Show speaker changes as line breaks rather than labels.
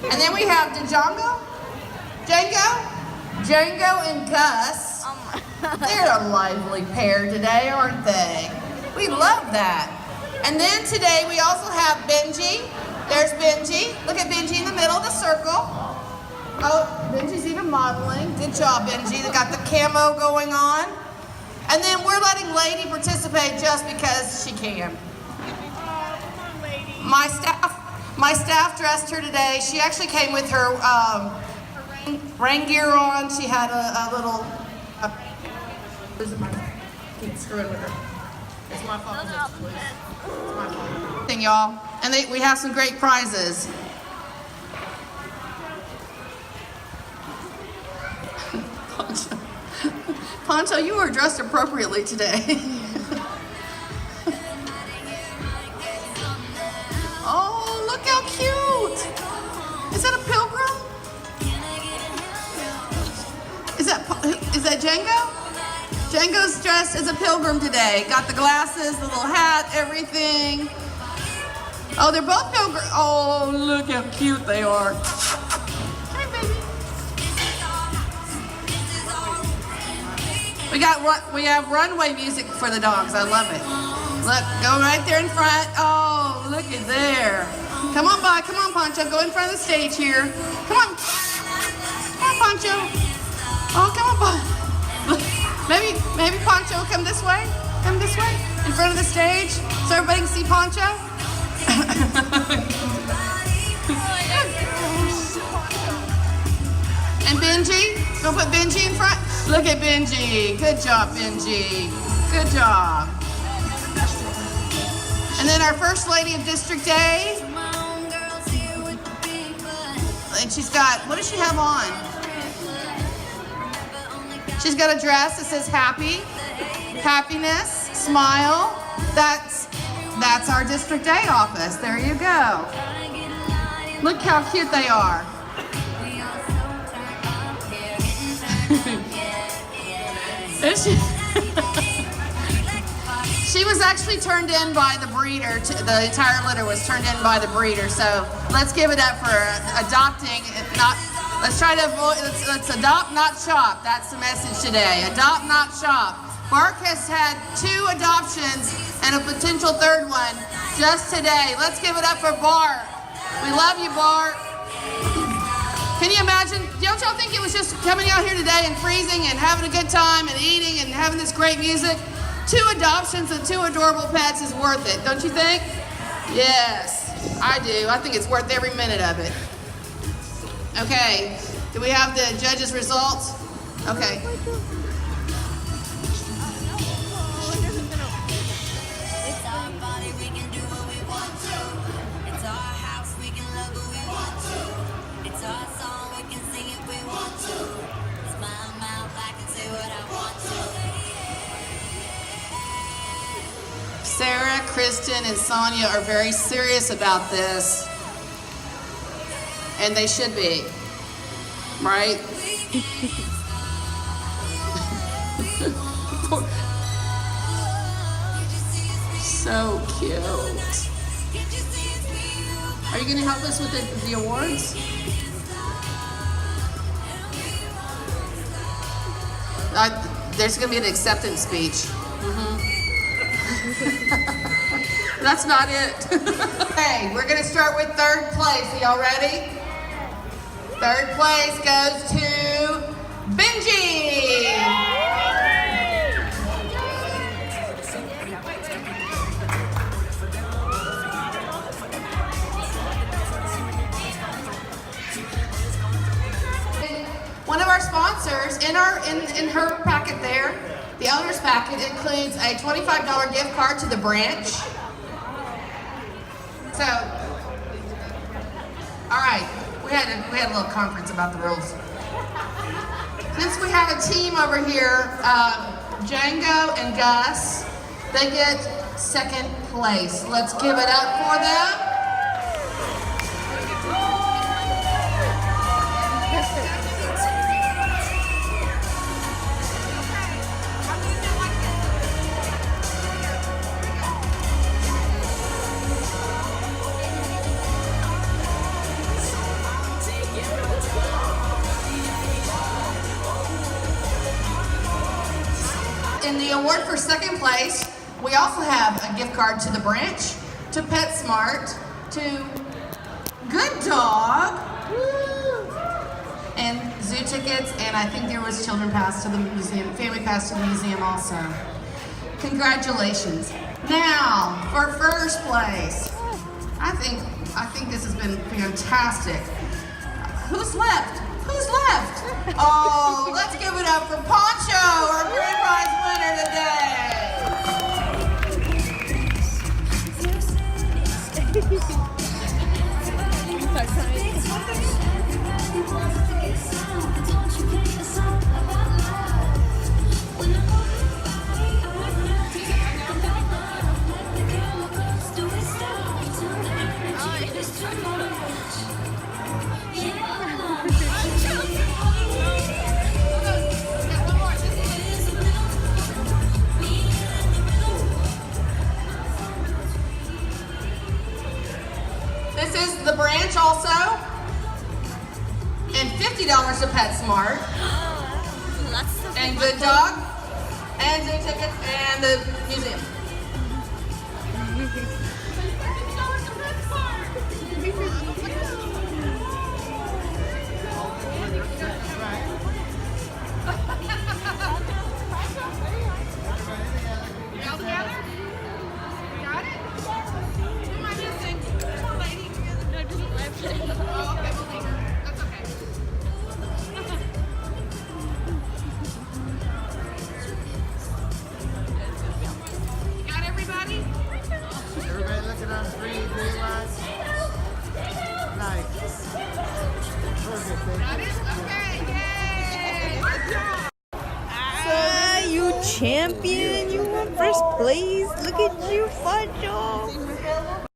And then we have Django and Gus. They're a lively pair today, aren't they? We love that. And then today we also have Benji. There's Benji. Look at Benji in the middle of the circle. Oh, Benji's even modeling. Good job, Benji. They got the camo going on. And then we're letting Lady participate just because she can. My staff dressed her today. She actually came with her rain gear on. She had a little. Keep screwing with her. It's my fault. It's my fault. Thing, y'all. And we have some great prizes. Poncho, you are dressed appropriately today. Oh, look how cute! Is that a pilgrim? Is that Django? Django's dressed as a pilgrim today. Got the glasses, the little hat, everything. Oh, they're both pilgrims. Oh, look how cute they are. Hi, baby. We have runway music for the dogs. I love it. Look, go right there in front. Oh, look at there. Come on, Poncho. Go in front of the stage here. Come on. Come on, Poncho. Oh, come on, Poncho. Maybe Poncho will come this way. Come this way. In front of the stage so everybody can see Poncho. And Benji. Don't put Benji in front. Look at Benji. Good job, Benji. Good job. And then our First Lady of District A. And she's got, what does she have on? She's got a dress that says happy, happiness, smile. That's our District A office. There you go. Look how cute they are. She was actually turned in by the breeder. The entire litter was turned in by the breeder. So let's give it up for adopting. Let's try to avoid. Let's adopt, not shop. That's the message today. Adopt, not shop. Bark has had 2 adoptions and a potential 3rd one just today. Let's give it up for Bark. We love you, Bark. Can you imagine? Don't y'all think it was just coming out here today and freezing and having a good time and eating and having this great music? 2 adoptions and 2 adorable pets is worth it, don't you think? Yes, I do. I think it's worth every minute of it. Okay, do we have the judges' results? Okay.
It's our body, we can do what we want to. It's our house, we can love who we want to. It's our song, we can sing if we want to. It's my mouth, I can say what I want to.
Sarah, Kristen, and Sonia are very serious about this. And they should be, right? So cute. Are you going to help us with the awards? There's going to be an acceptance speech. That's not it. Okay, we're going to start with 3rd place. Are y'all ready? 3rd place goes to Benji. One of our sponsors in her packet there, the owner's packet, includes a $25 gift card to the branch. So, all right. We had a little conference about the rules. Since we have a team over here, Django and Gus, they get 2nd place. Let's give it up for them. in the award for second place, we also have a gift card to the branch, to PetSmart, to Good Dog, and zoo tickets, and I think there was children pass to the museum, family pass to the museum also. Congratulations. Now, for first place, I think this has been fantastic. Who's left? Who's left? Oh, let's give it up for Poncho, our grand prize winner This is the branch also, and $50 to PetSmart, and Good Dog, and zoo tickets, and the museum. Y'all together? Got it? Who am I missing? Poor lady. Oh, okay, we'll leave her. That's okay. Got everybody?
Everybody looking on 3, green lights. Nice. Perfect.
Got it? Okay, yay! Good job!
You champion, you won first place. Look at you, Poncho.